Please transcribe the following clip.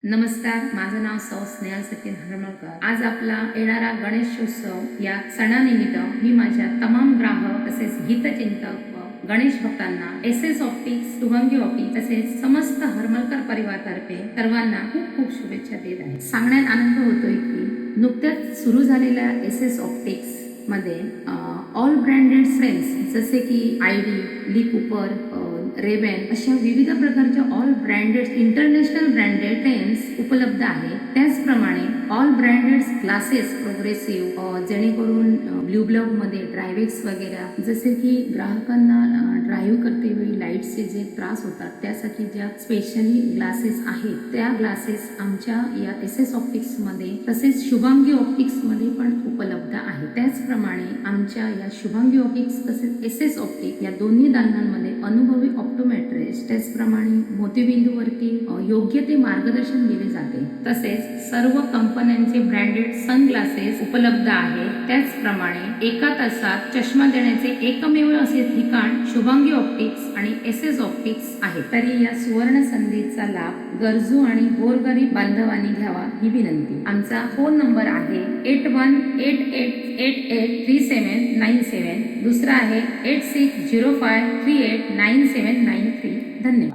नमस्कार, माझं नाव सौ स्नेहल सचिन हरमळकर। आज आपला येणारा गणेशोत्सव या सणानिमित्त मी माझ्या तमाम ग्राहक तसेच हितचिंतक व गणेश भक्तांना एस ऑप्टिक्स, शुभंगी ऑप्टिक्स तसेच समस्त हरमळकर परिवारातर्फे सर्वांना खूप खूप शुभेच्छा देत आहे। सांगण्यात आनंद होतोय की नुकत्याच सुरू झालेल्या एस ऑप्टिक्स मध्ये ऑल ब्रँडेड फ्रेम्स जसे की आयडी, ली कूपर, रेबेन अशा विविध प्रकारच्या all branded international branded frames उपलब्ध आहेत। त्याचप्रमाणे ऑल ब्रँडेड ग्लासेस प्रोग्रेसिव्ह जेणेकरून ब्लू ब्लॉक मध्ये ड्रायवेक्स वगैरे जसे की ग्राहकांना ड्राईव्ह करते वेळी लाईटचे जे त्रास होतात त्यासाठी ज्या स्पेशली ग्लासेस आहेत त्या ग्लासेस आमच्या या एस ऑप्टिक्स मध्ये तसेच शुभांगी ऑप्टिक्स मध्ये पण उपलब्ध आहे। त्याचप्रमाणे आमच्या या शुभांगी ऑप्टिक्स तसेच एस ऑप्टिक्स या दोन्ही दालनांमध्ये अनुभवी ऑप्टोमेट्रिस्ट त्याचप्रमाणे मोतीबिंदूवरती योग्य ते मार्गदर्शन दिले जाते। तसेच सर्व कंपन्यांचे ब्रँडेड सनग्लासेस उपलब्ध आहेत। त्याचप्रमाणे एका तासात चष्मा देण्याचे एकमेव असे ठिकाण शुभांगी ऑप्टिक्स आणि एस ऑप्टिक्स आहे। तरी या सुवर्ण संधीचा लाभ गरजू आणि गोरगरीब बांधवांनी घ्यावा ही विनंती। आमचा फोन नंबर आहे 8188883797। दुसरा आहे 8605389793। धन्यवाद।